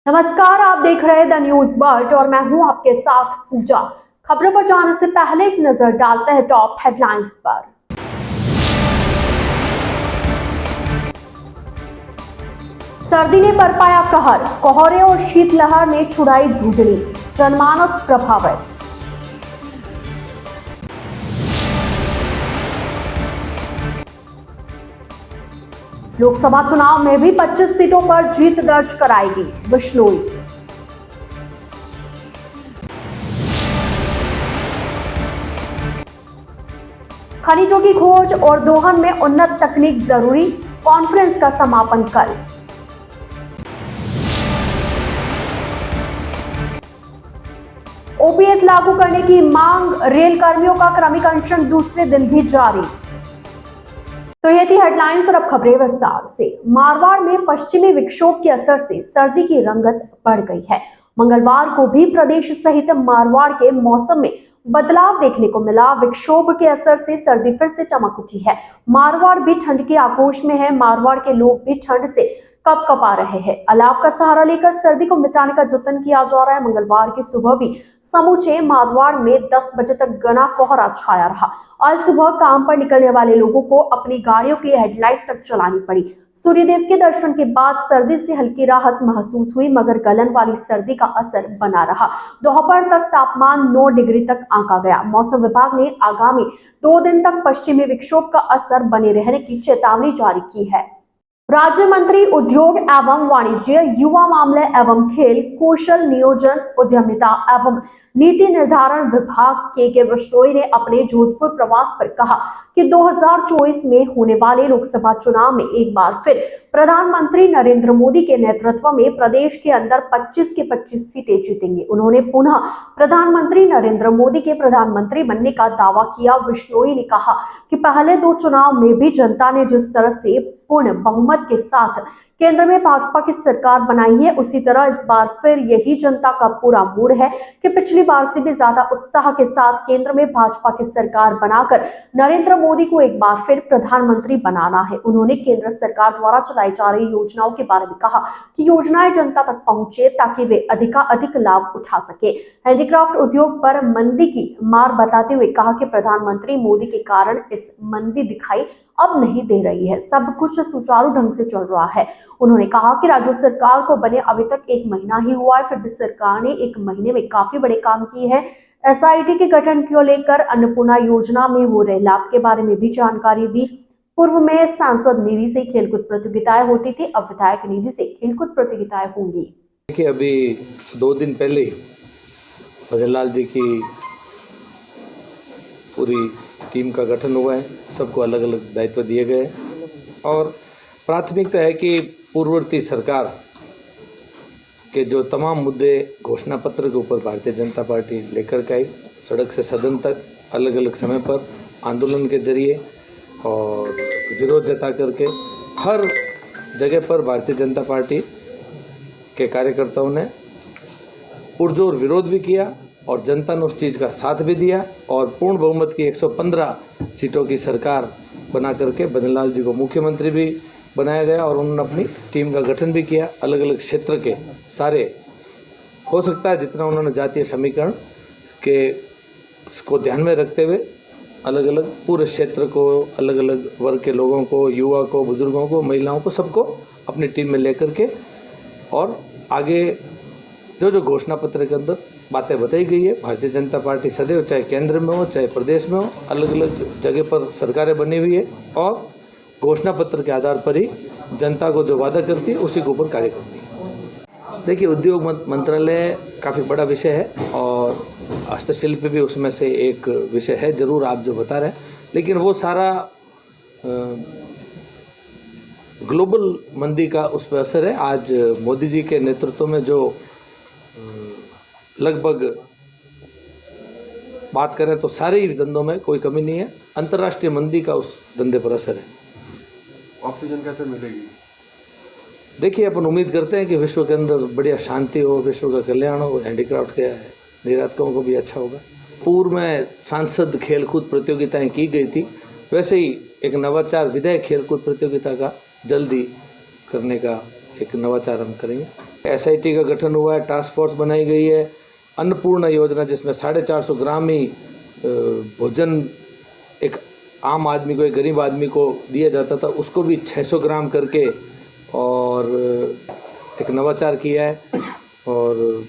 नमस्कार, आप देख रहे हैं द न्यूज बर्ड और मैं हूं आपके साथ पूजा। खबरों पर जाने से पहले एक नजर डालते हैं टॉप हेडलाइंस पर। सर्दी ने बरपाया कहर, कोहरे और शीतलहर ने छुड़ाई धुजनी, जनमानस प्रभावित। लोकसभा चुनाव में भी 25 सीटों पर जीत दर्ज कराएगी बिश्नोई। खनिजों की खोज और दोहन में उन्नत तकनीक जरूरी, कॉन्फ्रेंस का समापन कल। ओपीएस लागू करने की मांग, रेल कर्मियों का क्रमिक अनशन दूसरे दिन भी जारी। तो ये थी हेडलाइंस और अब खबरें विस्तार से। मारवाड़ में पश्चिमी विक्षोभ के असर से सर्दी की रंगत बढ़ गई है। मंगलवार को भी प्रदेश सहित मारवाड़ के मौसम में बदलाव देखने को मिला। विक्षोभ के असर से सर्दी फिर से चमक उठी है। मारवाड़ भी ठंड के आगोश में है। मारवाड़ के लोग भी ठंड से कपकपा रहे हैं। अलाव का सहारा लेकर सर्दी को मिटाने का जतन किया जा रहा है। मंगलवार की सुबह भी समूचे मारवाड़ में 10 बजे तक घना कोहरा छाया रहा। आज सुबह काम पर निकलने वाले लोगों को अपनी गाड़ियों की हेडलाइट तक चलानी पड़ी। सूर्यदेव के दर्शन के बाद सर्दी से हल्की राहत महसूस हुई, मगर गलन वाली सर्दी का असर बना रहा। दोपहर तक तापमान 9 डिग्री तक आंका गया। मौसम विभाग ने आगामी 2 दिन तक पश्चिमी विक्षोभ का असर बने रहने की चेतावनी जारी की है। राज्य मंत्री उद्योग एवं वाणिज्य, युवा मामले एवं खेल, कौशल नियोजन, उद्यमिता एवं नीति निर्धारण विभाग के बिश्नोई ने अपने जोधपुर प्रवास पर कहा कि 2024 में होने वाले लोकसभा चुनाव में एक बार फिर प्रधानमंत्री नरेंद्र मोदी के नेतृत्व में प्रदेश के अंदर 25 के 25 सीटें जीतेंगे। उन्होंने पुनः प्रधानमंत्री नरेंद्र मोदी के प्रधानमंत्री बनने का दावा किया। बिश्नोई ने कहा कि पहले 2 चुनाव में भी जनता ने जिस तरह से पूर्ण बहुमत के साथ केंद्र में भाजपा की सरकार बनाई है, उसी तरह इस बार फिर यही जनता का पूरा मूड है कि पिछली बार से भी ज्यादा उत्साह के साथ केंद्र में भाजपा की सरकार बनाकर नरेंद्र मोदी को एक बार फिर प्रधानमंत्री बनाना है। उन्होंने केंद्र सरकार द्वारा चलाई जा रही योजनाओं के बारे में कहा कि योजनाएं जनता तक पहुंचे ताकि वे अधिकाधिक लाभ उठा सके। हैंडीक्राफ्ट उद्योग पर मंदी की मार बताते हुए कहा कि प्रधानमंत्री मोदी के कारण इस मंदी दिखाई अब नहीं दे रही है, सब कुछ सुचारू ढंग से चल रहा है। उन्होंने कहा कि राज्य सरकार को बने अभी तक 1 महीना ही हुआ है, फिर भी सरकार ने 1 महीने में काफी बड़े काम किए हैं। एसआईटी के गठन को लेकर अन्नपूर्णा योजना में हो रहे लाभ के बारे में भी जानकारी दी। पूर्व में सांसद निधि से खेलकूद प्रतियोगिताएं होती थी, अब विधायक निधि से खेलकूद प्रतियोगिताएं होंगी। देखिए, अभी 2 दिन पहले भजनलाल जी की पूरी टीम का गठन हुआ है। सबको अलग अलग दायित्व दिए गए और प्राथमिकता है कि पूर्ववर्ती सरकार के जो तमाम मुद्दे घोषणा पत्र के ऊपर भारतीय जनता पार्टी लेकर के आई, सड़क से सदन तक अलग अलग समय पर आंदोलन के जरिए और विरोध जता करके हर जगह पर भारतीय जनता पार्टी के कार्यकर्ताओं ने पुरजोर विरोध भी किया और जनता ने उस चीज़ का साथ भी दिया और पूर्ण बहुमत की 115 सीटों की सरकार बना करके भजनलाल जी को मुख्यमंत्री भी बनाया गया और उन्होंने अपनी टीम का गठन भी किया। अलग अलग क्षेत्र के सारे, हो सकता है जितना उन्होंने जातीय समीकरण के को ध्यान में रखते हुए अलग अलग पूरे क्षेत्र को, अलग अलग वर्ग के लोगों को, युवा को, बुजुर्गों को, महिलाओं को, सबको अपनी टीम में लेकर के और आगे जो घोषणा पत्र के अंदर बातें बताई गई है, भारतीय जनता पार्टी सदैव चाहे केंद्र में हो चाहे प्रदेश में हो, अलग अलग जगह पर सरकारें बनी हुई है और घोषणा पत्र के आधार पर ही जनता को जो वादा करती है उसी के ऊपर कार्य करती है। देखिए, उद्योग मंत्रालय काफ़ी बड़ा विषय है और हस्तशिल्प भी उसमें से एक विषय है, जरूर आप जो बता रहे हैं, लेकिन वो सारा ग्लोबल मंदी का उस पर असर है। आज मोदी जी के नेतृत्व में जो लगभग बात करें तो सारे ही धंधों में कोई कमी नहीं है, अंतर्राष्ट्रीय मंदी का उस धंधे पर असर है। ऑक्सीजन कैसे मिलेगी? देखिए, अपन उम्मीद करते हैं कि विश्व के अंदर बढ़िया शांति हो, विश्व का कल्याण हो, हैंडीक्राफ्ट के निर्यातकों को भी अच्छा होगा। पूर्व में सांसद खेलकूद प्रतियोगिताएं की गई थी, वैसे ही एक नवाचार विधायक खेलकूद प्रतियोगिता का जल्दी करने का एक नवाचार हम करेंगे। SIT का गठन हुआ है, टास्क फोर्स बनाई गई है। अन्नपूर्णा योजना जिसमें 450 ग्राम ही भोजन एक आम आदमी को, एक गरीब आदमी को दिया जाता था, उसको भी 600 ग्राम करके और एक नवाचार किया है। और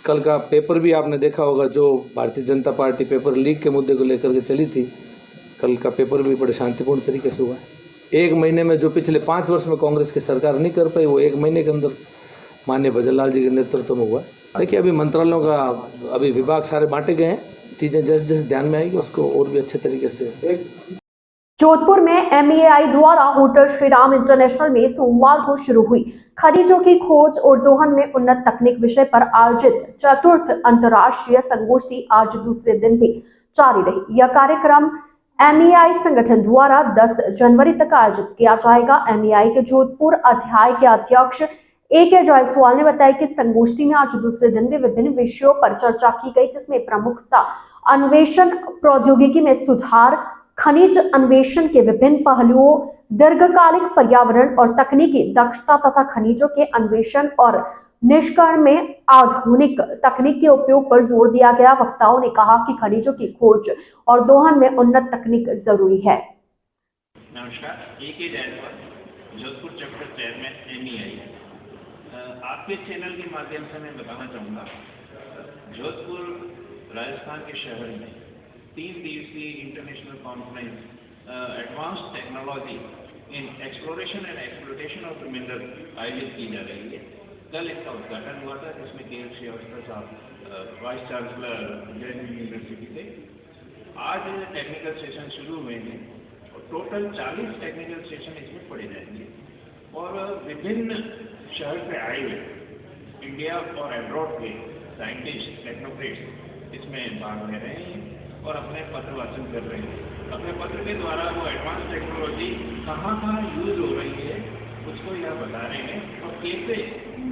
कल का पेपर भी आपने देखा होगा, जो Bharatiya Janata party paper leak के मुद्दे को लेकर के चली थी, कल का पेपर भी बड़े शांतिपूर्ण तरीके से हुआ है। 1 महीने में जो पिछले 5 वर्ष में कांग्रेस की सरकार नहीं कर पाई, वो 1 महीने के अंदर माननीय भजनलाल जी के नेतृत्व में हुआ है। देखिए, अभी मंत्रालयों का अभी विभाग सारे बांटे गए हैं, चीज़ें जैसे जैसे ध्यान में आएगी उसको और भी अच्छे तरीके से। जोधपुर में MEAI द्वारा होटल श्री राम इंटरनेशनल में सोमवार को शुरू हुई खनिजों की खोज और दोहन में उन्नत तकनीक विषय पर आयोजित चतुर्थ अंतर्राष्ट्रीय संगोष्ठी आज दूसरे दिन भी जारी रही। यह कार्यक्रम MEAI संगठन द्वारा 10 जनवरी तक आयोजित किया जाएगा। MEAI के जोधपुर अध्याय के अध्यक्ष AK जायसवाल ने बताया कि संगोष्ठी में आज दूसरे दिन भी विभिन्न विषयों पर चर्चा की गई, जिसमें प्रमुखता अन्वेषण प्रौद्योगिकी में सुधार, खनिज अन्वेषण के विभिन्न पहलुओं, दीर्घकालिक पर्यावरण और तकनीकी दक्षता तथा खनिजों के अन्वेषण और निष्कर्षण में आधुनिक तकनीक के उपयोग पर जोर दिया गया। वक्ताओं ने कहा कि खनिजों की खोज और दोहन में उन्नत तकनीक जरूरी है। नमस्कार, AK Jaiswal, Jodhpur chapter chairman MEAI। आपके चैनल के माध्यम से मैं बताना चाहूँगा, जोधपुर राजस्थान के शहर में 3 दिवसीय international conference advanced technology in exploration and exploitation of mineral आयोजित की जा रही है। कल इसका उद्घाटन हुआ था, जिसमें KL श्रीवास्तव साहब वाइस चांसलर जैन यूनिवर्सिटी थे। आज टेक्निकल सेशन शुरू हुए हैं और टोटल 40 टेक्निकल सेशन इसमें पढ़े जाएंगे और विभिन्न शहर से आए हुए इंडिया और एब्रॉड के साइंटिस्ट, टेक्नोक्रेट्स इसमें भाग ले रहे हैं और अपने पत्र वाचन कर रहे हैं। अपने पत्र के द्वारा वो एडवांस टेक्नोलॉजी कहाँ यूज हो रही है उसको यह बता रहे हैं और कैसे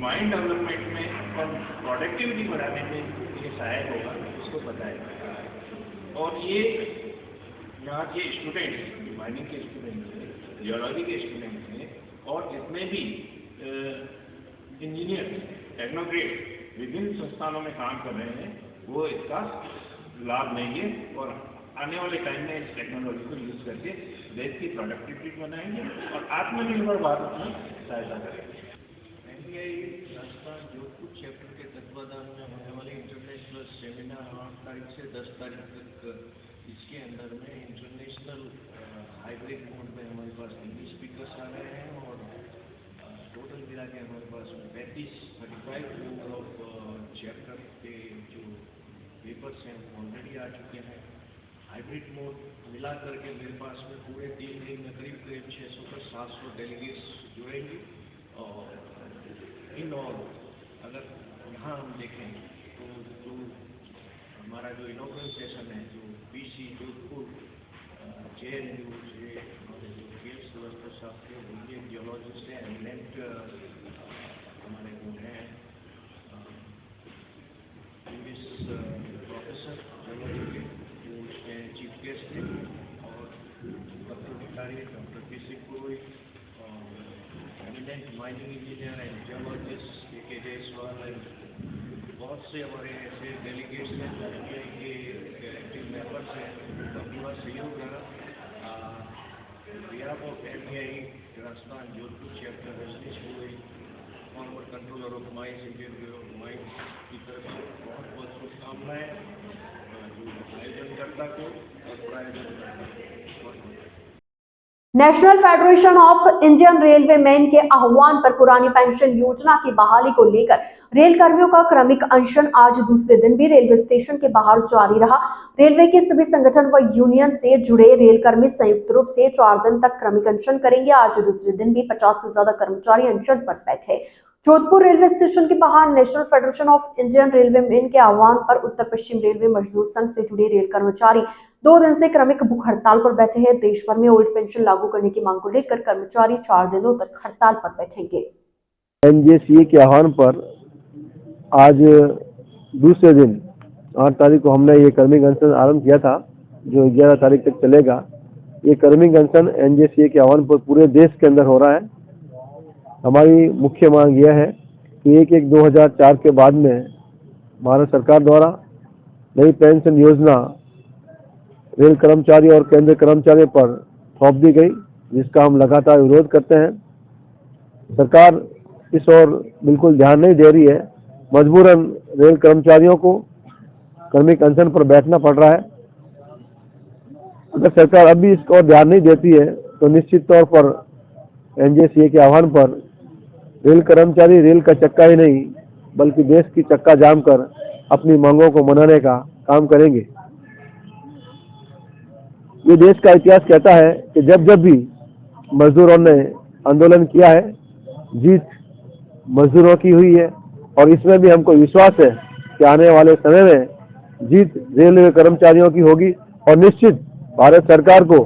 माइंड डेवलपमेंट में और प्रोडक्टिविटी बढ़ाने में ये सहायक होगा उसको बताया। और ये यहाँ के स्टूडेंट्स, माइनिंग के स्टूडेंट्स हैं, जियोलॉजी के स्टूडेंट्स हैं और इसमें भी इंजीनियर, टेक्नोक्रेट विभिन्न संस्थानों में काम कर रहे हैं, वो इसका लाभ लेंगे और आने वाले टाइम में इस टेक्नोलॉजी को यूज करके देश की प्रोडक्टिविटी बनाएंगे और आत्मनिर्भर भारत में सहायता करेंगे। MEAI राजस्थान जोधपुर चैप्टर के तत्वाधान में होने वाले इंटरनेशनल सेमिनार 8 तारीख से 10 तारीख तक, इसके अंदर में इंटरनेशनल हाइब्रिड मोड में हमारे पास 30 स्पीकर्स आ रहे हैं और टोटल मिला के हमारे पास 35 ऑफ चैप्टर के जो पेपर्स हैं ऑलरेडी आ चुके हैं। हाइब्रिड मोड मिला करके मेरे पास में पूरे 3 दिन में करीब 600 से 700 डेलीगेट्स जुड़ेंगे और इन और अगर यहाँ हम देखें तो जो हमारा जो इनॉग्रेशन सेशन है, जो BC जोधपुर JNU से हमारे जो KL श्रीवास्तव साहब के इंडियन जियोलॉजिस्ट हैं, एमिनेंट हमारे वो हैं प्रोफेसर जियोलॉजी के, जो उसके चीफ गेस्ट थे और पत्रकारिता डॉक्टर PC पुरोहित और eminent mining engineer and geologist AK Jaiswal and बहुत से हमारे ऐसे डेलीगेट्स हैं जो के एक्टिव मेंबर्स हैं। अपना सहयोग रहा behalf of MEAI Rajasthan Jodhpur chapter Rajneesh Purohit, former controller of mines, Indian bureau of mines की तरफ से बहुत बहुत शुभकामनाएं जो आयोजनकर्ता को और प्रायोजन। National federation of Indian railway man के आह्वान पर पुरानी पेंशन योजना की बहाली को लेकर रेल कर्मियों का क्रमिक अनशन आज दूसरे दिन भी रेलवे स्टेशन के बाहर जारी रहा। रेलवे के सभी संगठन व यूनियन से जुड़े रेल कर्मी संयुक्त रूप से 4 दिन तक क्रमिक अनशन करेंगे। आज दूसरे दिन भी 50 से ज्यादा कर्मचारी अनशन पर बैठे। जोधपुर रेलवे स्टेशन के बाहर national federation of Indian railway man के आह्वान पर उत्तर पश्चिम रेलवे मजदूर संघ से जुड़े रेल कर्मचारी 2 दिन से क्रमिक भूख हड़ताल पर बैठे हैं। देश भर में ओल्ड पेंशन लागू करने की मांग को लेकर कर्मचारी 4 दिनों तक हड़ताल पर बैठेंगे। NJCA के आह्वान पर आज दूसरे दिन 8 तारीख को हमने ये कर्मिक अनशन आरंभ किया था, जो 11 तारीख तक चलेगा। ये कर्मिक अनशन NJCA के आह्वान पर पूरे देश के अंदर हो रहा है। हमारी मुख्य मांग यह है कि 1/1/2004 के बाद में भारत सरकार द्वारा नई पेंशन योजना रेल कर्मचारी और केंद्रीय कर्मचारियों पर थोप दी गई, जिसका हम लगातार विरोध करते हैं। सरकार इस ओर बिल्कुल ध्यान नहीं दे रही है। मजबूरन रेल कर्मचारियों को कार्मिक अनशन पर बैठना पड़ रहा है। अगर सरकार अब भी इस ओर ध्यान नहीं देती है तो निश्चित तौर पर एनजेसीए के आह्वान पर रेल कर्मचारी रेल का चक्का ही नहीं बल्कि देश की चक्का जाम कर अपनी मांगों को मनाने का काम करेंगे। ये देश का इतिहास कहता है कि जब जब भी मजदूरों ने आंदोलन किया है, जीत मजदूरों की हुई है और इसमें भी हमको विश्वास है कि आने वाले समय में जीत रेलवे कर्मचारियों की होगी और निश्चित भारत सरकार को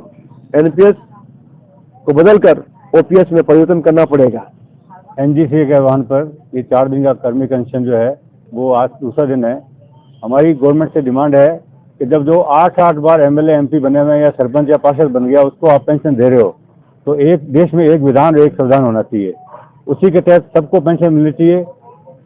एनपीएस को बदलकर ओपीएस में परिवर्तन करना पड़ेगा। एनजीसी के आह्वान पर ये 4 दिन का कार्मिक अनशन जो है वो आज दूसरा दिन है। हमारी गवर्नमेंट से डिमांड है कि जब जो 8 बार एमएलए एमपी बने हुए या सरपंच या पार्षद बन गया उसको आप पेंशन दे रहे हो, तो एक देश में एक विधान एक संविधान होना चाहिए, उसी के तहत सबको पेंशन मिलनी चाहिए।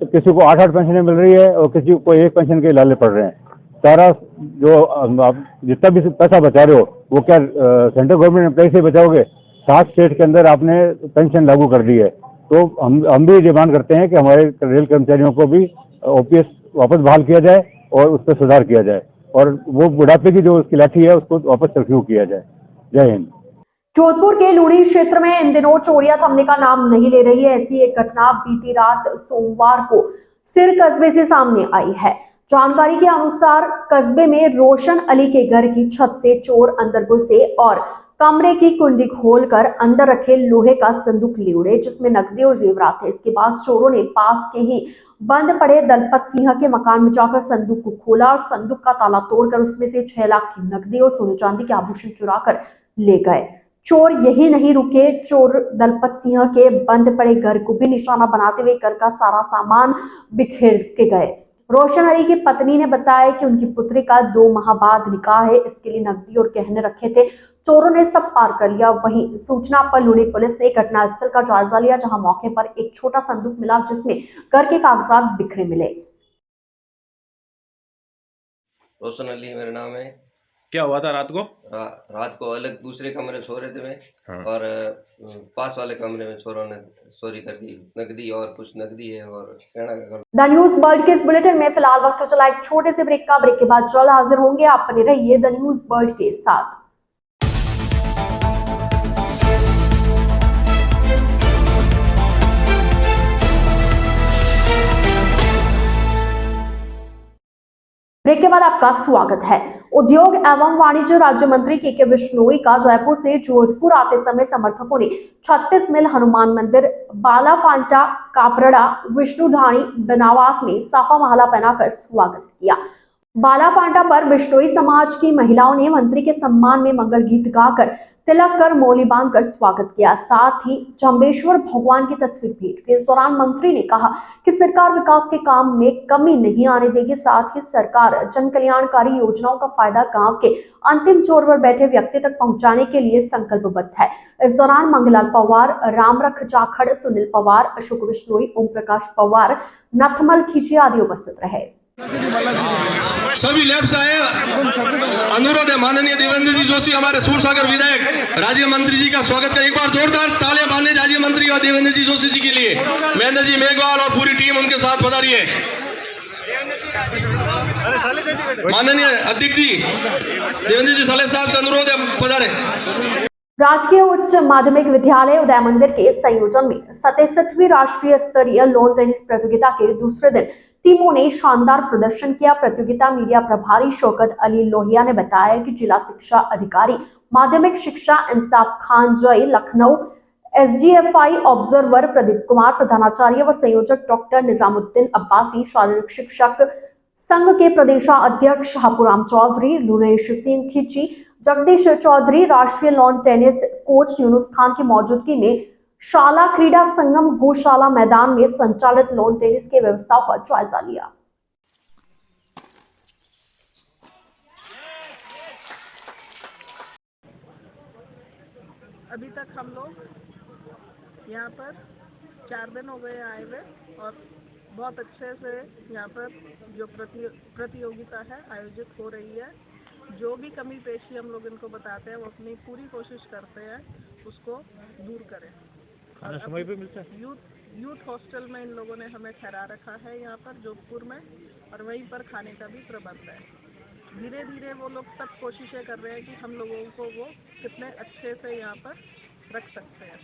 तो किसी को 8 पेंशनें मिल रही है और किसी को एक पेंशन के लाले पड़ रहे हैं। सारा जो आप जितना भी पैसा बचा रहे हो वो क्या सेंट्रल गवर्नमेंट एम्प्लॉय से बचाओगे? 7 स्टेट के अंदर आपने पेंशन लागू कर दी है, तो हम भी डिमांड करते हैं कि हमारे रेल कर्मचारियों को भी ओपीएस वापस बहाल किया जाए और उस पर सुधार किया जाए और वो बुढ़ापे की जो उसकी लाठी है उसको वापस रिव्यू किया जाए। जय हिंद। जोधपुर के लूणी क्षेत्र में इन दिनों चोरियां थमने का नाम नहीं ले रही है। ऐसी एक घटना बीती रात सोमवार को सिर कस्बे से सामने आई है। जानकारी के अनुसार कस्बे में रोशन अली के घर की छत से चोर अंदर घुसे और कमरे की कुंडी खोलकर अंदर रखे लोहे का संदूक ले उड़े, जिसमें नकदी और जेवरात थे। इसके बाद चोरों ने पास के ही बंद पड़े दलपत सिंह के मकान में जाकर संदूक को खोला और संदूक का ताला तोड़कर उसमें से 6 लाख की नकदी और सोने चांदी के आभूषण चुराकर ले गए। चोर यही नहीं रुके, चोर दलपत सिंह के बंद पड़े घर को भी निशाना बनाते हुए घर का सारा सामान बिखेर के गए। रोशन अली की पत्नी ने बताया कि उनकी पुत्री का 2 माह बाद निकाह है, इसके लिए नकदी और गहने रखे थे। चोरों ने सब पार कर लिया। वहीं सूचना पर लूणी पुलिस ने घटनास्थल का जायजा लिया, जहां मौके पर एक छोटा संदूक मिला जिसमें घर के कागजात बिखरे मिले। रोशन अली मेरा नाम है। क्या हुआ था रात को? रात को अलग दूसरे कमरे में सो रहे थे मैं। हाँ। और पास वाले कमरे में चोरों ने चोरी कर दी। नकदी और कुछ नकदी है और कहना का। द न्यूज वर्ल्ड के इस बुलेटिन में फिलहाल वक्त चला एक छोटे से ब्रेक का। ब्रेक के बाद जल्द हाजिर होंगे। आप बने रहिए द न्यूज वर्ल्ड के साथ। ब्रेक के बाद आपका स्वागत है। उद्योग एवं वाणिज्य राज्य मंत्री के बिश्नोई का जयपुर से जोधपुर आते समय समर्थकों ने 36 मील हनुमान मंदिर, बालाफांटा, कापरड़ा, विष्णुधानी बनावास में साफा माला पहनाकर स्वागत किया। बालाफांटा पर बिश्नोई समाज की महिलाओं ने मंत्री के सम्मान में मंगल गीत गाकर तिलक कर मोली बांधकर स्वागत किया। साथ ही जम्बेश्वर भगवान की तस्वीर भेंट की। इस दौरान मंत्री ने कहा कि सरकार विकास के काम में कमी नहीं आने देगी। साथ ही सरकार जन कल्याणकारी योजनाओं का फायदा गांव के अंतिम छोर पर बैठे व्यक्ति तक पहुंचाने के लिए संकल्पबद्ध है। इस दौरान मंगलाल पवार, रामरख जाखड़, सुनील पवार, अशोक बिश्नोई, ओम प्रकाश पवार, नथमल खिचिया आदि उपस्थित रहे। सभी लैब साहेब अनुरोध है माननीय देवेंद्र जी जोशी हमारे सूरसागर विधायक राज्य मंत्री जी का स्वागत करें। एक बार जोरदार तालियां माननीय राज्य मंत्री और देवेंद्र जी जोशी जी के लिए। महेंद्र जी मेघवाल और पूरी टीम उनके साथ पधारी है। माननीय अध्यक्ष जी देवेंद्र जी साले साहब से अनुरोध है पधारे। राजकीय उच्च माध्यमिक विद्यालय उदय मंदिर के संयोजन में 67वीं राष्ट्रीय स्तरीय लॉन टेनिस प्रतियोगिता के दूसरे दिन टीमों ने शानदार प्रदर्शन किया। प्रतियोगिता मीडिया प्रभारी शौकत अली लोहिया ने बताया कि जिला शिक्षा अधिकारी माध्यमिक शिक्षा इंसाफ खान जय, लखनऊ एसजीएफआई ऑब्जर्वर प्रदीप कुमार, प्रधानाचार्य व संयोजक डॉक्टर निजामुद्दीन अब्बासी, शारीरिक शिक्षक संघ के प्रदेशाध्यक्ष हापुराम चौधरी, लुनेश सिंह खिची, जगदीश चौधरी, राष्ट्रीय lawn tennis coach Yunus Khan की मौजूदगी में शाला क्रीडा संगम गौशाला मैदान में संचालित लॉन टेनिस की व्यवस्थाओं का जायजा लिया। अभी तक हम लोग यहाँ पर 4 दिन हो गए आए हुए और बहुत अच्छे से यहाँ पर जो प्रतियोगिता है आयोजित हो रही है। जो भी कमी पेशी हम लोग इनको बताते हैं वो अपनी पूरी कोशिश करते हैं उसको दूर करें। खाना समय पे मिलता है। यूथ हॉस्टल में इन लोगों ने हमें ठहरा रखा है यहाँ पर जोधपुर में, और वहीं पर खाने का भी प्रबंध है। धीरे धीरे वो लोग सब कोशिशें कर रहे हैं कि हम लोगों को वो कितने अच्छे से यहाँ पर रख सकते हैं।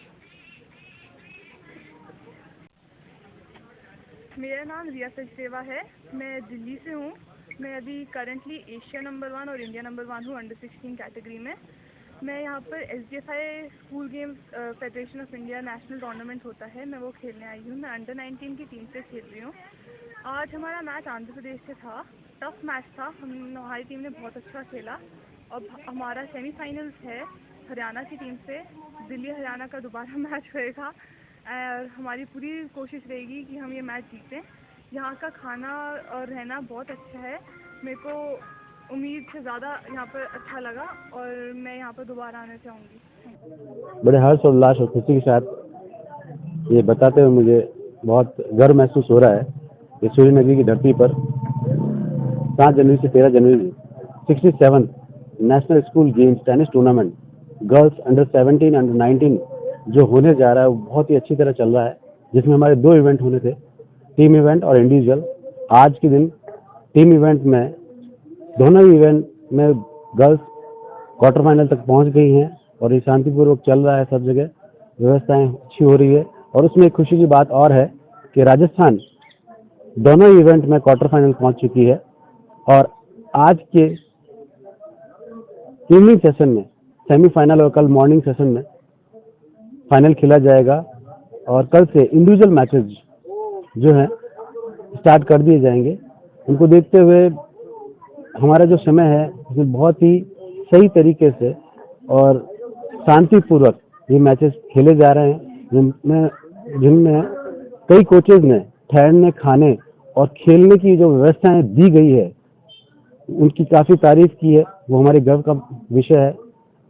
मेरा नाम रिया सचदेवा है, मैं दिल्ली से हूँ। मैं अभी करंटली एशिया नंबर 1 और इंडिया नंबर 1 हूँ अंडर 16 कैटेगरी में। मैं यहाँ पर SDFI school games federation of India national tournament होता है, मैं वो खेलने आई हूँ। मैं अंडर 19 की टीम से खेल रही हूँ। आज हमारा मैच आंध्र प्रदेश से था, टफ मैच था। हमारी टीम ने बहुत अच्छा खेला और हमारा सेमीफाइनल्स है हरियाणा की टीम से। दिल्ली हरियाणा का दोबारा मैच होएगा और हमारी पूरी कोशिश रहेगी कि हम ये मैच जीतें। यहाँ का खाना और रहना बहुत अच्छा है, मेरे को उम्मीद से ज़्यादा यहाँ पर अच्छा लगा और मैं यहाँ पर दोबारा आना चाहूँगी। बड़े हर्ष और उल्लास और खुशी के साथ ये बताते हुए मुझे बहुत गर्व महसूस हो रहा है कि सूर्यनगरी की धरती पर 7 जनवरी से 13 जनवरी 67 national school games tennis tournament girls under 17 under 19 जो होने जा रहा है वो बहुत ही अच्छी तरह चल रहा है, जिसमें हमारे 2 इवेंट होने थे, टीम इवेंट और इंडिविजुअल। आज के दिन टीम इवेंट में दोनों ही इवेंट में गर्ल्स क्वार्टर फाइनल तक पहुंच गई हैं और ये शांतिपूर्वक चल रहा है, सब जगह व्यवस्थाएं अच्छी हो रही है। और उसमें एक खुशी की बात और है कि राजस्थान दोनों ही इवेंट में क्वार्टर फाइनल पहुंच चुकी है और आज के इवनिंग सेशन में सेमीफाइनल और कल मॉर्निंग सेशन में फाइनल खेला जाएगा और कल से इंडिविजुअल मैचेस जो हैं स्टार्ट कर दिए जाएंगे। उनको देखते हुए हमारा जो समय है उसमें बहुत ही सही तरीके से और शांतिपूर्वक ये मैचेस खेले जा रहे हैं, जिनमें कई कोचेज ने ठहरने, खाने और खेलने की जो व्यवस्थाएं दी गई है उनकी काफ़ी तारीफ की है, वो हमारे गर्व का विषय है।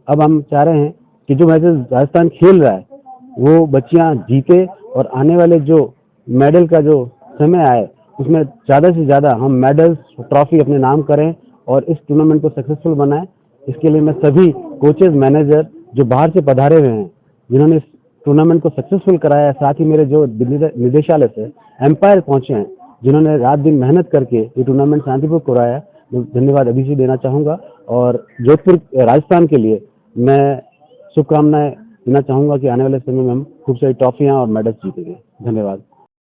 अब हम चाह रहे हैं कि जो मैचेस राजस्थान खेल रहा है वो बच्चियां जीते और आने वाले जो मेडल का जो समय आए उसमें ज़्यादा से ज़्यादा हम मेडल्स, ट्रॉफी अपने नाम करें और इस टूर्नामेंट को सक्सेसफुल बनाएं। इसके लिए मैं सभी कोचेज, मैनेजर जो बाहर से पधारे हुए हैं, जिन्होंने इस टूर्नामेंट को सक्सेसफुल कराया है, साथ ही मेरे जो निदेशालय से एम्पायर पहुंचे हैं, जिन्होंने रात दिन मेहनत करके ये टूर्नामेंट शांतिपूर्वक कराया, धन्यवाद अभी से देना चाहूँगा। और जोधपुर राजस्थान के लिए मैं शुभकामनाएं देना चाहूँगा कि आने वाले समय में हम खूब सारी ट्रॉफियाँ और मेडल्स जीतेंगे। धन्यवाद।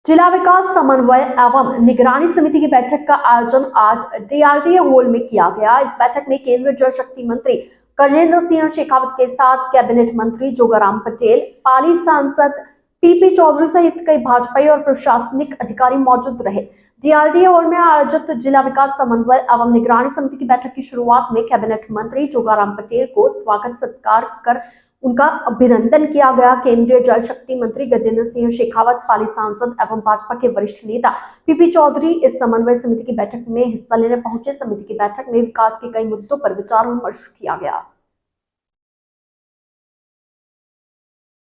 जिला विकास समन्वय एवं निगरानी समिति की बैठक का आयोजन आज DRDA हॉल में किया गया। इस बैठक में केंद्रीय जल शक्ति मंत्री गजेंद्र सिंह शेखावत के साथ कैबिनेट मंत्री जोगाराम पटेल, पाली सांसद PP चौधरी सहित कई भाजपाई और प्रशासनिक अधिकारी मौजूद रहे। DRDA हॉल में आयोजित जिला विकास समन्वय एवं निगरानी समिति की बैठक की शुरुआत में कैबिनेट मंत्री जोगाराम पटेल को स्वागत सत्कार कर उनका अभिनंदन किया गया। केंद्रीय जल शक्ति मंत्री गजेंद्र सिंह शेखावत, पाली सांसद एवं भाजपा के वरिष्ठ नेता PP चौधरी इस समन्वय समिति की बैठक में हिस्सा लेने पहुंचे। समिति की बैठक में विकास के कई मुद्दों पर विचार विमर्श किया गया।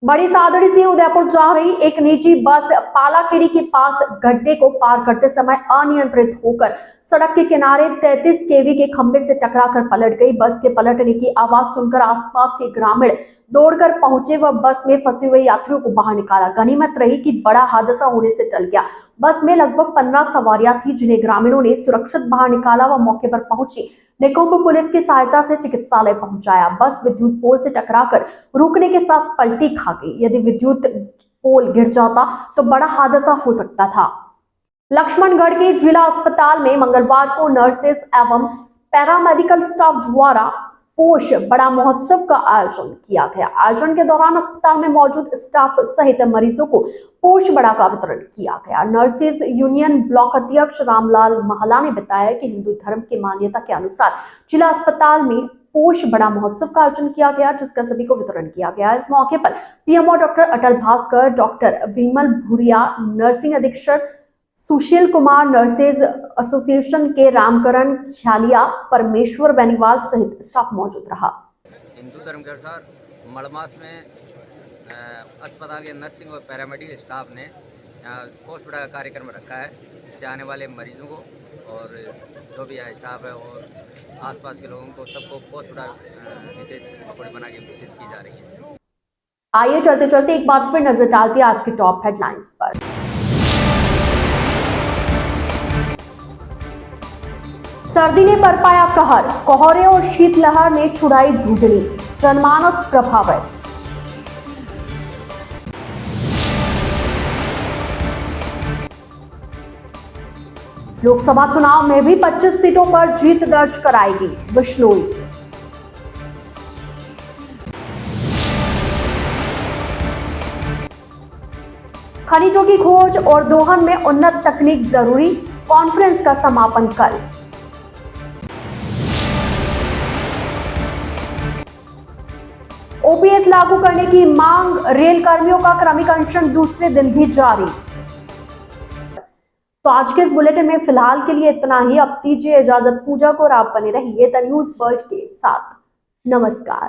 बड़ी सादड़ी से उदयपुर जा रही एक निजी बस पालाखेड़ी के पास गड्ढे को पार करते समय अनियंत्रित होकर सड़क के किनारे 33 kV के खंभे से टकराकर पलट गई। बस के पलटने की आवाज सुनकर आसपास के ग्रामीण दौड़कर पहुंचे व बस में फंसे हुए यात्रियों को बाहर निकाला। गनीमत रही कि बड़ा हादसा होने से टल गया। बस में लगभग 15 सवारियां थी, जिन्हें ग्रामीणों ने सुरक्षित बाहर निकाला व मौके पर पहुंची निकुंभ पुलिस की सहायता से चिकित्सालय पहुंचाया। बस विद्युत पोल से टकराकर रुकने के साथ पलटी खा गई। यदि विद्युत पोल गिर जाता तो बड़ा हादसा हो सकता था। लक्ष्मणगढ़ के जिला अस्पताल में मंगलवार को नर्सेस एवं पैरामेडिकल स्टाफ द्वारा पोष बड़ा महोत्सव का आयोजन किया गया। आयोजन के दौरान अस्पताल में मौजूद स्टाफ सहित मरीजों को पोष बड़ा का वितरण किया गया। नर्सेस यूनियन ब्लॉक अध्यक्ष रामलाल महला ने बताया कि हिंदू धर्म की मान्यता के अनुसार जिला अस्पताल में पोष बड़ा महोत्सव का आयोजन किया गया, जिसका सभी को वितरण किया गया। इस मौके पर PMO डॉक्टर अटल भास्कर, डॉक्टर विमल भूरिया, नर्सिंग अधीक्षक सुशील कुमार, नर्सेज एसोसिएशन के रामकरण ख्यालिया, परमेश्वर बेनीवाल सहित स्टाफ मौजूद रहा। हिंदू धर्म के अनुसार मड़मास में अस्पताल के नर्सिंग और पैरामेडिकल स्टाफ ने यहाँ पोस्ट बड़ा कार्यक्रम रखा है, इससे आने वाले मरीजों को और जो भी यहाँ स्टाफ है और आसपास के लोगों को सबको पोस्ट बड़ा पकौड़े बना के वितरित की जा रही है। आइए चलते चलते एक बार फिर नजर डालते हैं आज की टॉप हेडलाइंस पर। सर्दी ने बरपाया कहर, कोहरे और शीतलहर ने छुड़ाई धूजनी, जनमानस प्रभावित। लोकसभा चुनाव में भी 25 सीटों पर जीत दर्ज कराएगी बिश्नोई। खनिजों की खोज और दोहन में उन्नत तकनीक जरूरी, कॉन्फ्रेंस का समापन कल। ओपीएस लागू करने की मांग, रेल कर्मियों का क्रमिक अनशन दूसरे दिन भी जारी। तो आज के इस बुलेटिन में फिलहाल के लिए इतना ही। अब दीजिए इजाजत, पूजा को और आप बने रहिए द न्यूज वर्ल्ड के साथ। नमस्कार।